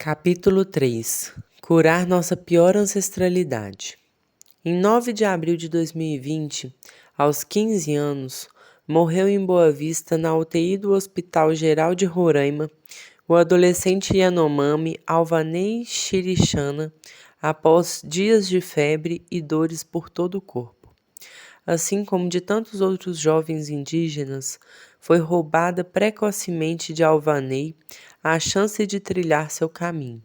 Capítulo 3. Curar nossa pior ancestralidade. Em 9 de abril de 2020, aos 15 anos, morreu em Boa Vista, na UTI do Hospital Geral de Roraima, o adolescente Yanomami Alvanei Shirishana, após dias de febre e dores por todo o corpo. Assim como de tantos outros jovens indígenas, foi roubada precocemente de Alvanei a chance de trilhar seu caminho.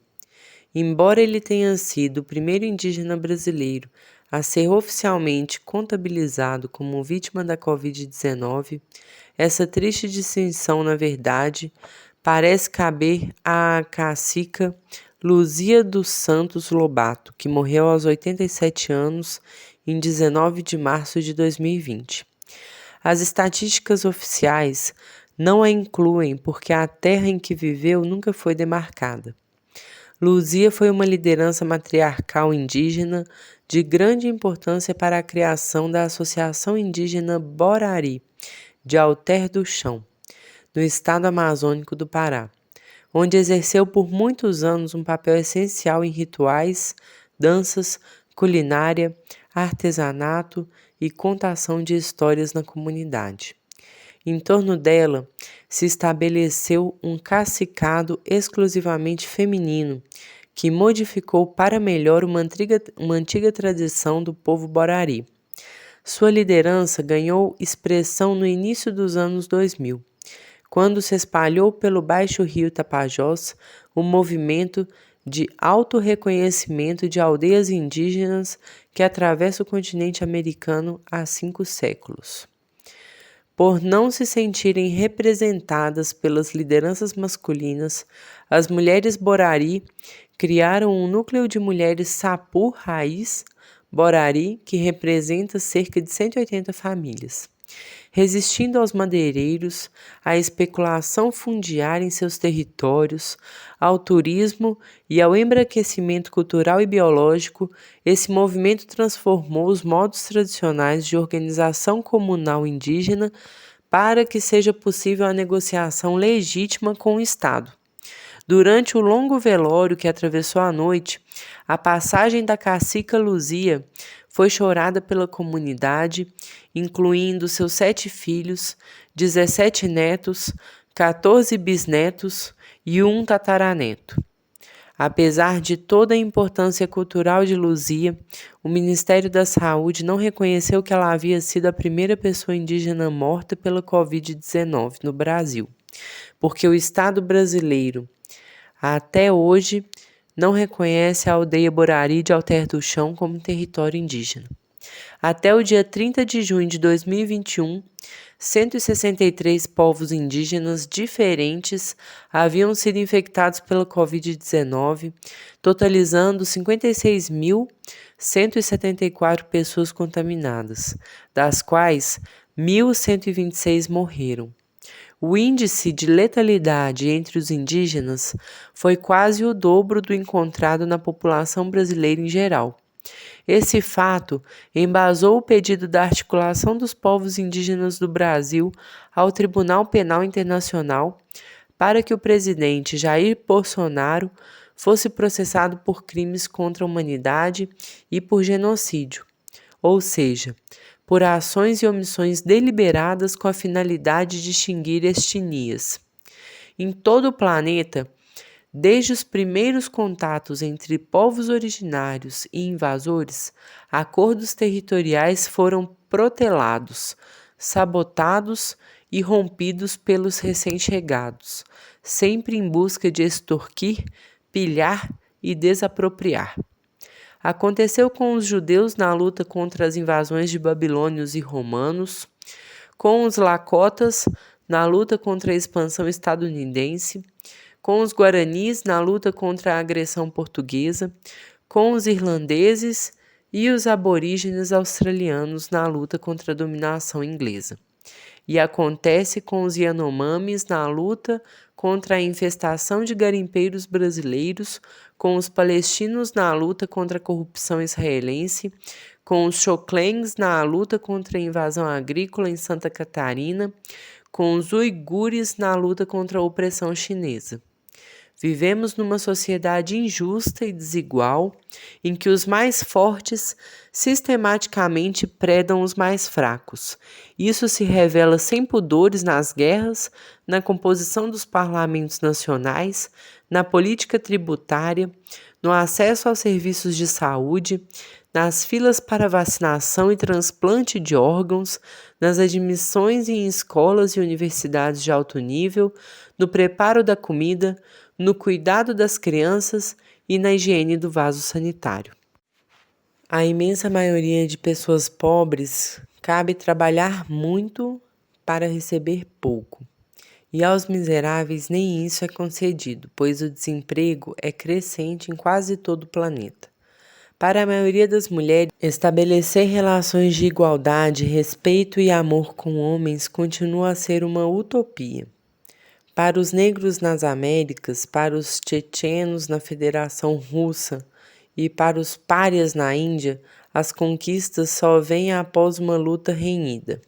Embora ele tenha sido o primeiro indígena brasileiro a ser oficialmente contabilizado como vítima da Covid-19, essa triste distinção, na verdade, parece caber à cacica Luzia dos Santos Lobato, que morreu aos 87 anos em 19 de março de 2020. As estatísticas oficiais não a incluem porque a terra em que viveu nunca foi demarcada. Luzia foi uma liderança matriarcal indígena de grande importância para a criação da Associação Indígena Borari, de Alter do Chão, no estado amazônico do Pará, onde exerceu por muitos anos um papel essencial em rituais, danças, culinária, artesanato e contação de histórias na comunidade. Em torno dela se estabeleceu um cacicado exclusivamente feminino, que modificou para melhor uma antiga tradição do povo Borari. Sua liderança ganhou expressão no início dos anos 2000, quando se espalhou pelo Baixo Rio Tapajós o movimento de autorreconhecimento de aldeias indígenas que atravessa o continente americano há 5 séculos. Por não se sentirem representadas pelas lideranças masculinas, as mulheres Borari criaram um núcleo de mulheres Sapu Raiz Borari, que representa cerca de 180 famílias. Resistindo aos madeireiros, à especulação fundiária em seus territórios, ao turismo e ao embranquecimento cultural e biológico, esse movimento transformou os modos tradicionais de organização comunal indígena para que seja possível a negociação legítima com o Estado. Durante o longo velório que atravessou a noite, a passagem da cacica Luzia foi chorada pela comunidade, incluindo seus 7 filhos, 17 netos, 14 bisnetos e 1 tataraneto. Apesar de toda a importância cultural de Luzia, o Ministério da Saúde não reconheceu que ela havia sido a primeira pessoa indígena morta pela Covid-19 no Brasil, porque o Estado brasileiro, até hoje, não reconhece a aldeia Borari de Alter do Chão como território indígena. Até o dia 30 de junho de 2021, 163 povos indígenas diferentes haviam sido infectados pela Covid-19, totalizando 56.174 pessoas contaminadas, das quais 1.126 morreram. O índice de letalidade entre os indígenas foi quase o dobro do encontrado na população brasileira em geral. Esse fato embasou o pedido da Articulação dos Povos Indígenas do Brasil ao Tribunal Penal Internacional para que o presidente Jair Bolsonaro fosse processado por crimes contra a humanidade e por genocídio, ou seja, por ações e omissões deliberadas com a finalidade de extinguir etnias. Em todo o planeta, desde os primeiros contatos entre povos originários e invasores, acordos territoriais foram protelados, sabotados e rompidos pelos recém-chegados, sempre em busca de extorquir, pilhar e desapropriar. Aconteceu com os judeus na luta contra as invasões de babilônios e romanos, com os lacotas na luta contra a expansão estadunidense, com os guaranis na luta contra a agressão portuguesa, com os irlandeses e os aborígenes australianos na luta contra a dominação inglesa. E acontece com os Yanomamis na luta contra a infestação de garimpeiros brasileiros, com os palestinos na luta contra a corrupção israelense, com os Xoklengs na luta contra a invasão agrícola em Santa Catarina, com os uigures na luta contra a opressão chinesa. Vivemos numa sociedade injusta e desigual, em que os mais fortes sistematicamente predam os mais fracos. Isso se revela sem pudores nas guerras, na composição dos parlamentos nacionais, na política tributária, no acesso aos serviços de saúde, nas filas para vacinação e transplante de órgãos, nas admissões em escolas e universidades de alto nível, no preparo da comida, no cuidado das crianças e na higiene do vaso sanitário. A imensa maioria de pessoas pobres cabe trabalhar muito para receber pouco. E aos miseráveis nem isso é concedido, pois o desemprego é crescente em quase todo o planeta. Para a maioria das mulheres, estabelecer relações de igualdade, respeito e amor com homens continua a ser uma utopia. Para os negros nas Américas, para os tchetchenos na Federação Russa e para os párias na Índia, as conquistas só vêm após uma luta renhida.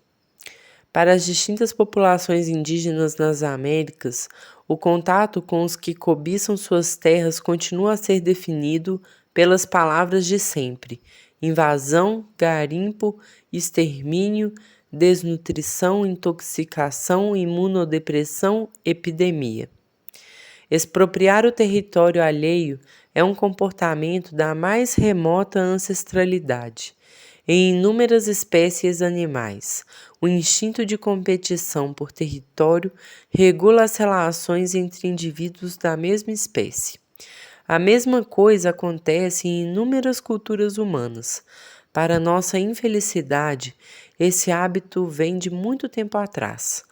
Para as distintas populações indígenas nas Américas, o contato com os que cobiçam suas terras continua a ser definido pelas palavras de sempre: invasão, garimpo, extermínio, desnutrição, intoxicação, imunodepressão, epidemia. Expropriar o território alheio é um comportamento da mais remota ancestralidade. Em inúmeras espécies animais, o instinto de competição por território regula as relações entre indivíduos da mesma espécie. A mesma coisa acontece em inúmeras culturas humanas. Para nossa infelicidade, esse hábito vem de muito tempo atrás.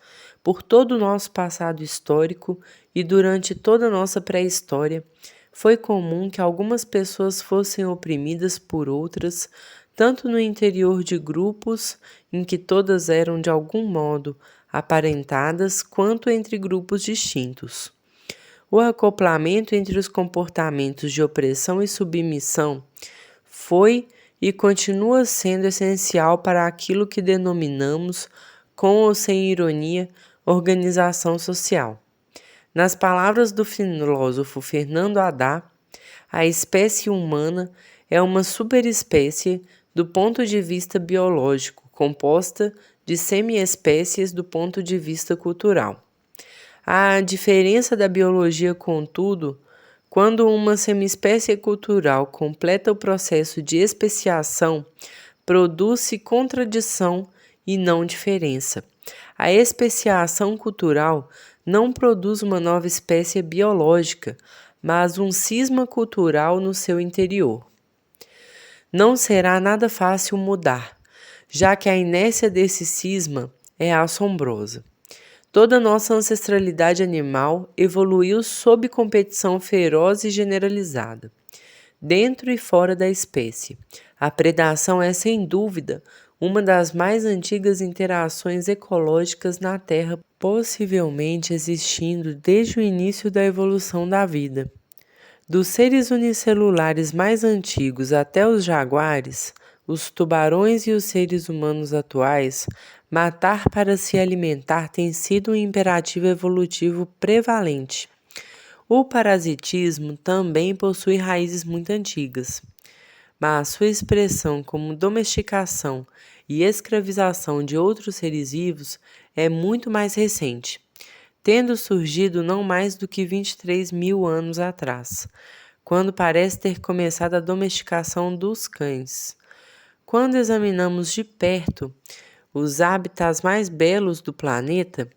Por todo o nosso passado histórico e durante toda a nossa pré-história, foi comum que algumas pessoas fossem oprimidas por outras, tanto no interior de grupos em que todas eram de algum modo aparentadas, quanto entre grupos distintos. O acoplamento entre os comportamentos de opressão e submissão foi e continua sendo essencial para aquilo que denominamos, com ou sem ironia, organização social. Nas palavras do filósofo Fernando Haddad, a espécie humana é uma superespécie do ponto de vista biológico, composta de semi-espécies do ponto de vista cultural. A diferença da biologia, contudo, quando uma semiespécie cultural completa o processo de especiação, produz-se contradição e não diferença. A especiação cultural não produz uma nova espécie biológica, mas um cisma cultural no seu interior. Não será nada fácil mudar, já que a inércia desse cisma é assombrosa. Toda nossa ancestralidade animal evoluiu sob competição feroz e generalizada, dentro e fora da espécie. A predação é, sem dúvida, uma das mais antigas interações ecológicas na Terra, possivelmente existindo desde o início da evolução da vida. Dos seres unicelulares mais antigos até os jaguares, os tubarões e os seres humanos atuais, matar para se alimentar tem sido um imperativo evolutivo prevalente. O parasitismo também possui raízes muito antigas, mas sua expressão como domesticação e escravização de outros seres vivos é muito mais recente, tendo surgido não mais do que 23 mil anos atrás, quando parece ter começado a domesticação dos cães. Quando examinamos de perto os habitats mais belos do planeta,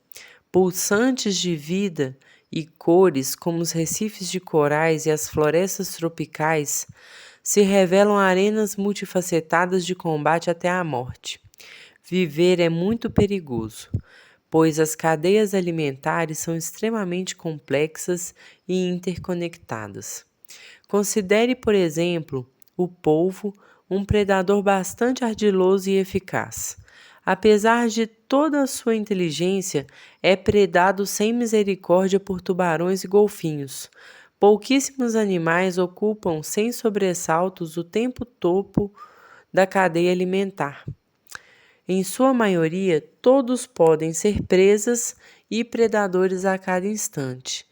pulsantes de vida e cores como os recifes de corais e as florestas tropicais, se revelam arenas multifacetadas de combate até a morte. Viver é muito perigoso, pois as cadeias alimentares são extremamente complexas e interconectadas. Considere, por exemplo, o polvo, um predador bastante ardiloso e eficaz. Apesar de toda a sua inteligência, é predado sem misericórdia por tubarões e golfinhos. Pouquíssimos animais ocupam sem sobressaltos o topo da cadeia alimentar. Em sua maioria, todos podem ser presas e predadores a cada instante.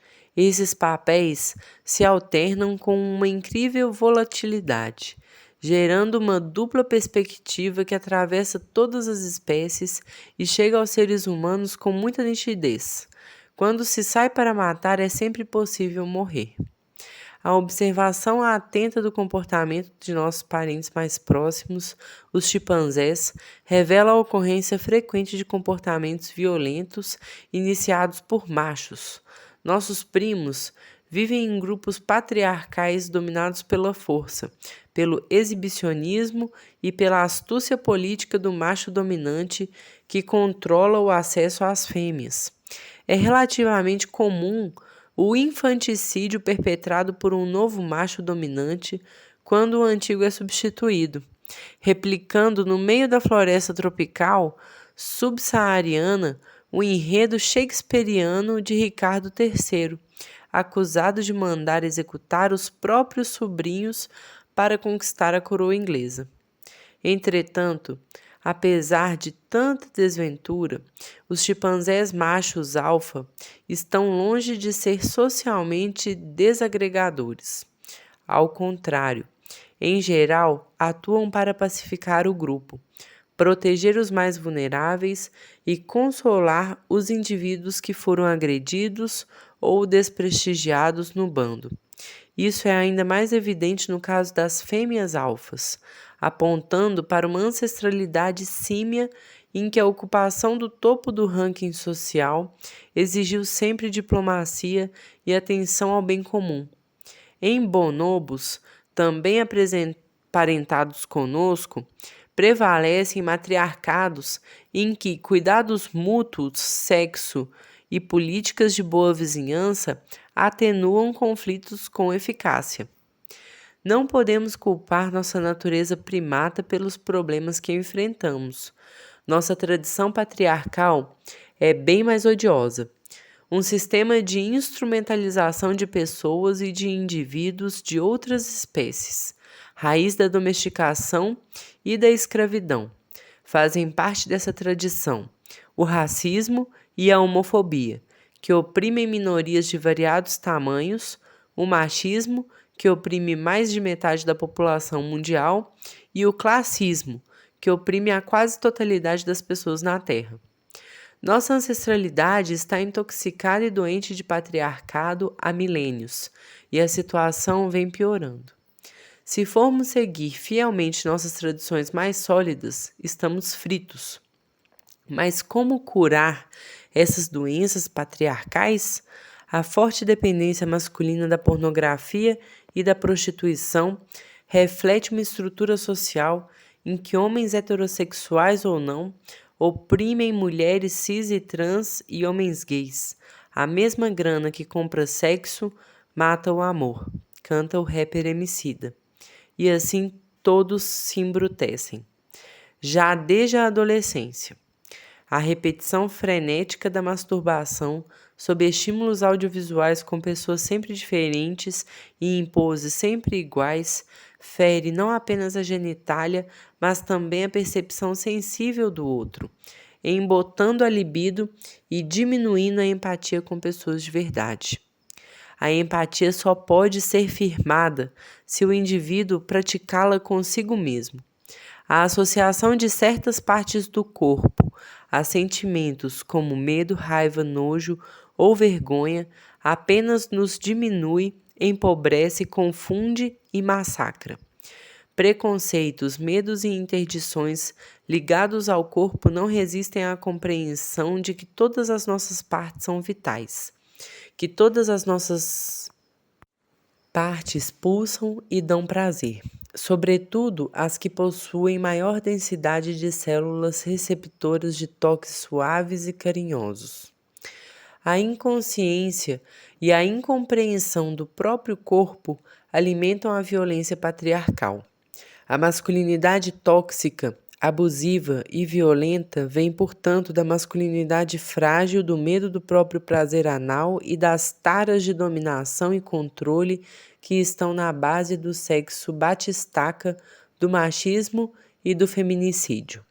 Esses papéis se alternam com uma incrível volatilidade, gerando uma dupla perspectiva que atravessa todas as espécies e chega aos seres humanos com muita nitidez. Quando se sai para matar, é sempre possível morrer. A observação atenta do comportamento de nossos parentes mais próximos, os chimpanzés, revela a ocorrência frequente de comportamentos violentos iniciados por machos. Nossos primos vivem em grupos patriarcais dominados pela força, pelo exibicionismo e pela astúcia política do macho dominante que controla o acesso às fêmeas. É relativamente comum o infanticídio perpetrado por um novo macho dominante quando o antigo é substituído, replicando no meio da floresta tropical subsaariana o enredo shakespeariano de Ricardo III, acusado de mandar executar os próprios sobrinhos para conquistar a coroa inglesa. Entretanto, apesar de tanta desventura, os chimpanzés machos alfa estão longe de ser socialmente desagregadores. Ao contrário, em geral, atuam para pacificar o grupo, proteger os mais vulneráveis e consolar os indivíduos que foram agredidos ou desprestigiados no bando. Isso é ainda mais evidente no caso das fêmeas alfas, apontando para uma ancestralidade símia em que a ocupação do topo do ranking social exigiu sempre diplomacia e atenção ao bem comum. Em bonobos, também aparentados conosco, prevalecem matriarcados em que cuidados mútuos, sexo e políticas de boa vizinhança atenuam conflitos com eficácia. Não podemos culpar nossa natureza primata pelos problemas que enfrentamos. Nossa tradição patriarcal é bem mais odiosa. Um sistema de instrumentalização de pessoas e de indivíduos de outras espécies, raiz da domesticação e da escravidão. Fazem parte dessa tradição o racismo e a homofobia, que oprimem minorias de variados tamanhos, o machismo, que oprime mais de metade da população mundial, e o classismo, que oprime a quase totalidade das pessoas na Terra. Nossa ancestralidade está intoxicada e doente de patriarcado há milênios, e a situação vem piorando. Se formos seguir fielmente nossas tradições mais sólidas, estamos fritos. Mas como curar essas doenças patriarcais? A forte dependência masculina da pornografia e da prostituição reflete uma estrutura social em que homens heterossexuais ou não oprimem mulheres cis e trans e homens gays. A mesma grana que compra sexo mata o amor, canta o rapper Emicida. E assim todos se embrutecem. Já desde a adolescência, a repetição frenética da masturbação sob estímulos audiovisuais com pessoas sempre diferentes e em poses sempre iguais fere não apenas a genitália, mas também a percepção sensível do outro, embotando a libido e diminuindo a empatia com pessoas de verdade. A empatia só pode ser firmada se o indivíduo praticá-la consigo mesmo. A associação de certas partes do corpo a sentimentos como medo, raiva, nojo ou vergonha apenas nos diminui, empobrece, confunde e massacra. Preconceitos, medos e interdições ligados ao corpo não resistem à compreensão de que todas as nossas partes são vitais, que todas as nossas partes pulsam e dão prazer, sobretudo as que possuem maior densidade de células receptoras de toques suaves e carinhosos. A inconsciência e a incompreensão do próprio corpo alimentam a violência patriarcal. A masculinidade tóxica, abusiva e violenta vem, portanto, da masculinidade frágil, do medo do próprio prazer anal e das taras de dominação e controle que estão na base do sexo batistaca, do machismo e do feminicídio.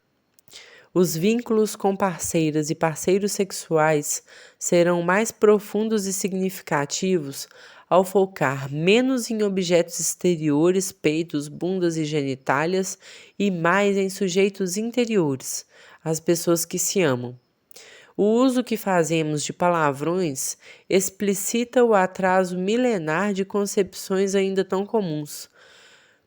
Os vínculos com parceiras e parceiros sexuais serão mais profundos e significativos ao focar menos em objetos exteriores, peitos, bundas e genitálias, e mais em sujeitos interiores, as pessoas que se amam. O uso que fazemos de palavrões explicita o atraso milenar de concepções ainda tão comuns.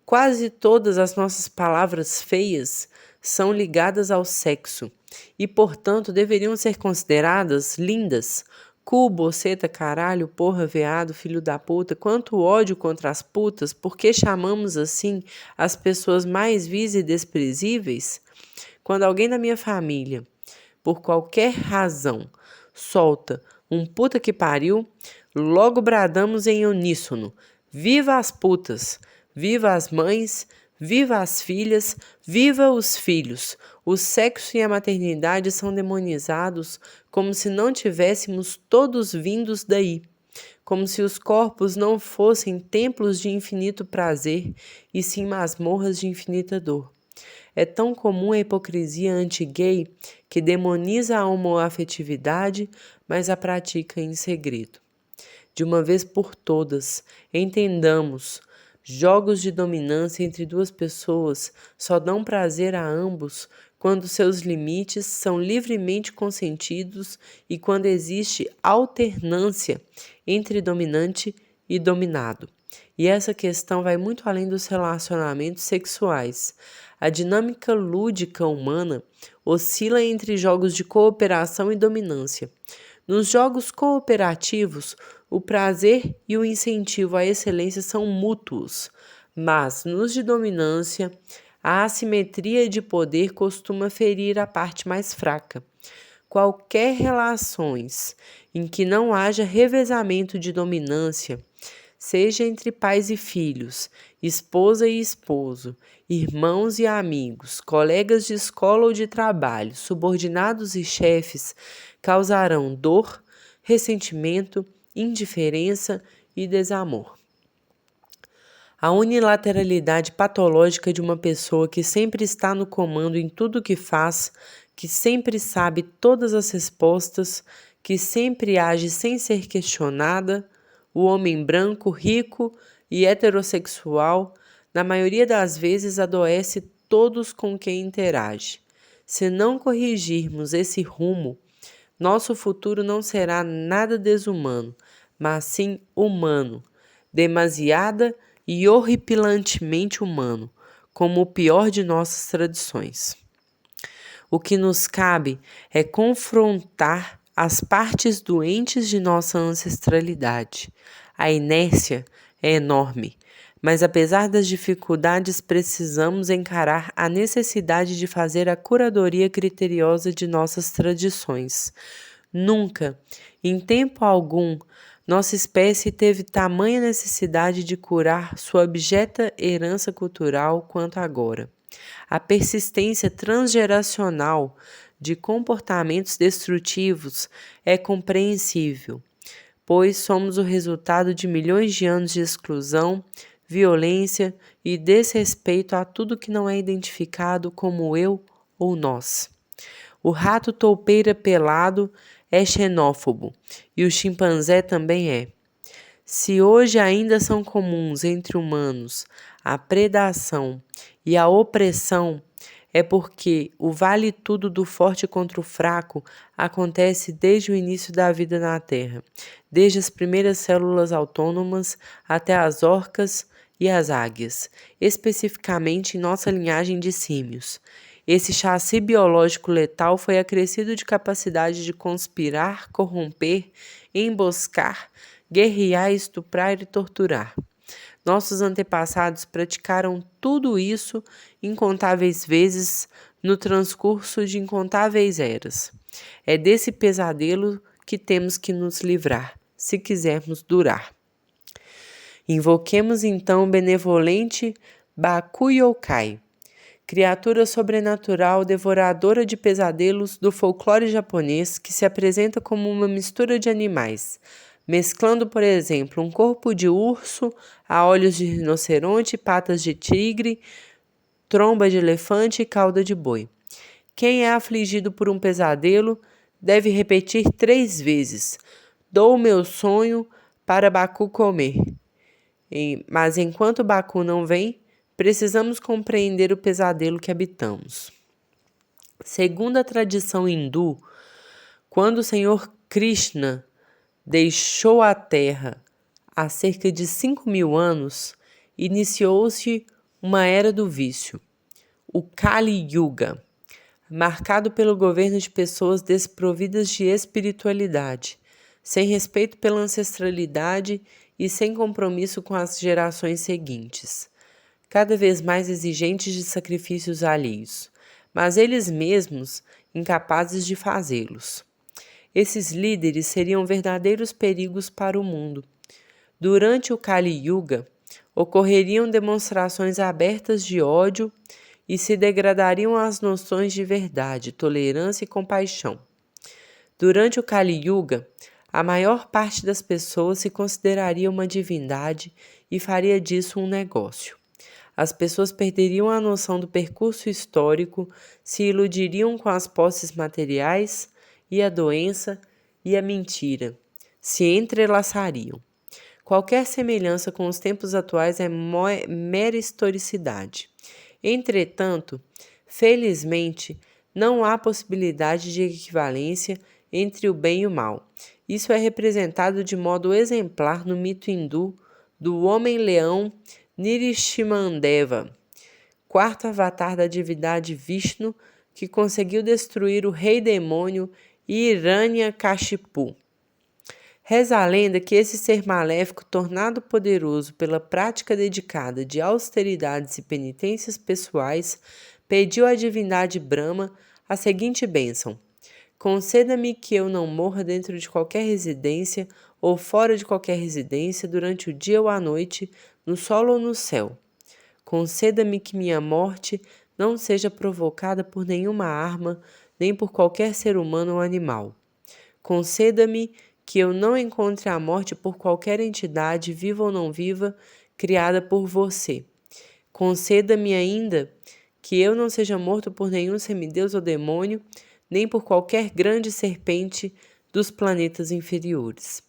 Quase todas as nossas palavras feias são ligadas ao sexo e, portanto, deveriam ser consideradas lindas. Cu, boceta, caralho, porra, veado, filho da puta, quanto ódio contra as putas, porque chamamos assim as pessoas mais vis e desprezíveis? Quando alguém da minha família, por qualquer razão, solta um puta que pariu, logo bradamos em uníssono: viva as putas! Viva as mães, viva as filhas, viva os filhos. O sexo e a maternidade são demonizados como se não tivéssemos todos vindos daí, como se os corpos não fossem templos de infinito prazer e sim masmorras de infinita dor. É tão comum a hipocrisia anti-gay que demoniza a homoafetividade, mas a pratica em segredo. De uma vez por todas, entendamos: jogos de dominância entre duas pessoas só dão prazer a ambos quando seus limites são livremente consentidos e quando existe alternância entre dominante e dominado. E essa questão vai muito além dos relacionamentos sexuais. A dinâmica lúdica humana oscila entre jogos de cooperação e dominância. Nos jogos cooperativos, o prazer e o incentivo à excelência são mútuos, mas nos de dominância, a assimetria de poder costuma ferir a parte mais fraca. Qualquer relações em que não haja revezamento de dominância, seja entre pais e filhos, esposa e esposo, irmãos e amigos, colegas de escola ou de trabalho, subordinados e chefes, causarão dor, ressentimento, indiferença e desamor. A unilateralidade patológica de uma pessoa que sempre está no comando em tudo o que faz, que sempre sabe todas as respostas, que sempre age sem ser questionada, o homem branco, rico e heterossexual, na maioria das vezes adoece todos com quem interage. Se não corrigirmos esse rumo, nosso futuro não será nada desumano, mas sim humano, demasiada e horripilantemente humano, como o pior de nossas tradições. O que nos cabe é confrontar as partes doentes de nossa ancestralidade. A inércia é enorme, mas apesar das dificuldades, precisamos encarar a necessidade de fazer a curadoria criteriosa de nossas tradições. Nunca, em tempo algum, nossa espécie teve tamanha necessidade de curar sua abjeta herança cultural quanto agora. A persistência transgeracional de comportamentos destrutivos é compreensível, pois somos o resultado de milhões de anos de exclusão, violência e desrespeito a tudo que não é identificado como eu ou nós. O rato toupeira pelado é xenófobo e o chimpanzé também é. Se hoje ainda são comuns entre humanos a predação e a opressão, é porque o vale tudo do forte contra o fraco acontece desde o início da vida na Terra, desde as primeiras células autônomas até as orcas e as águias, especificamente em nossa linhagem de símios. Esse chassi biológico letal foi acrescido de capacidade de conspirar, corromper, emboscar, guerrear, estuprar e torturar. Nossos antepassados praticaram tudo isso incontáveis vezes no transcurso de incontáveis eras. É desse pesadelo que temos que nos livrar, se quisermos durar. Invoquemos então o benevolente Baku Yokai, criatura sobrenatural devoradora de pesadelos do folclore japonês que se apresenta como uma mistura de animais, mesclando, por exemplo, um corpo de urso a olhos de rinoceronte, patas de tigre, tromba de elefante e cauda de boi. Quem é afligido por um pesadelo deve repetir 3 vezes: dou o meu sonho para Baku comer. Mas enquanto Baku não vem, precisamos compreender o pesadelo que habitamos. Segundo a tradição hindu, quando o Senhor Krishna deixou a Terra há cerca de 5.000 anos, iniciou-se uma era do vício, o Kali Yuga, marcado pelo governo de pessoas desprovidas de espiritualidade, sem respeito pela ancestralidade e sem compromisso com as gerações seguintes, cada vez mais exigentes de sacrifícios alheios, mas eles mesmos incapazes de fazê-los. Esses líderes seriam verdadeiros perigos para o mundo. Durante o Kali Yuga, ocorreriam demonstrações abertas de ódio e se degradariam as noções de verdade, tolerância e compaixão. Durante o Kali Yuga, a maior parte das pessoas se consideraria uma divindade e faria disso um negócio. As pessoas perderiam a noção do percurso histórico, se iludiriam com as posses materiais e a doença e a mentira se entrelaçariam. Qualquer semelhança com os tempos atuais é mera historicidade. Entretanto, felizmente, não há possibilidade de equivalência entre o bem e o mal. Isso é representado de modo exemplar no mito hindu do Homem-Leão Nrsimhadeva, quarto avatar da divindade Vishnu, que conseguiu destruir o rei-demônio Hiranyakashipu. Reza a lenda que esse ser maléfico, tornado poderoso pela prática dedicada de austeridades e penitências pessoais, pediu à divindade Brahma a seguinte bênção: conceda-me que eu não morra dentro de qualquer residência ou fora de qualquer residência, durante o dia ou a noite, no solo ou no céu. Conceda-me que minha morte não seja provocada por nenhuma arma, nem por qualquer ser humano ou animal. Conceda-me que eu não encontre a morte por qualquer entidade, viva ou não viva, criada por você. Conceda-me ainda que eu não seja morto por nenhum semideus ou demônio, nem por qualquer grande serpente dos planetas inferiores.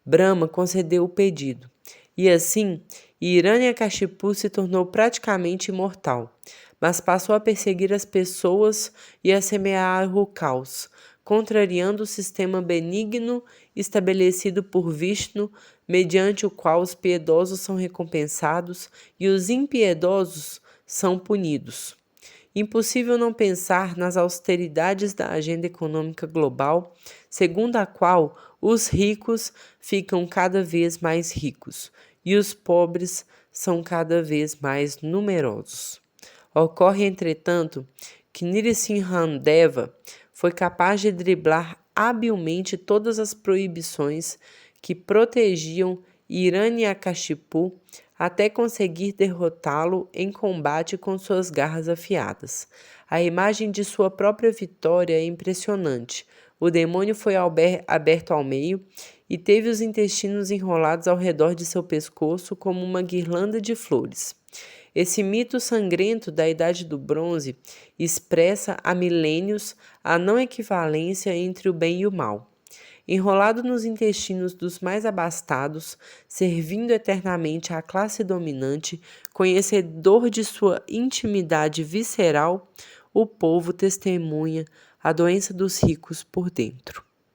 Brahma concedeu o pedido, e assim Hiranyakashipu se tornou praticamente imortal, mas passou a perseguir as pessoas e a semear o caos, contrariando o sistema benigno estabelecido por Vishnu, mediante o qual os piedosos são recompensados e os impiedosos são punidos. Impossível não pensar nas austeridades da agenda econômica global, segundo a qual os ricos ficam cada vez mais ricos e os pobres são cada vez mais numerosos. Ocorre, entretanto, que Nrsimhadeva foi capaz de driblar habilmente todas as proibições que protegiam Hiranyakashipu até conseguir derrotá-lo em combate com suas garras afiadas. A imagem de sua própria vitória é impressionante. O demônio foi aberto ao meio e teve os intestinos enrolados ao redor de seu pescoço como uma guirlanda de flores. Esse mito sangrento da Idade do Bronze expressa há milênios a não equivalência entre o bem e o mal. Enrolado nos intestinos dos mais abastados, servindo eternamente à classe dominante, conhecedor de sua intimidade visceral, o povo testemunha a doença dos ricos por dentro.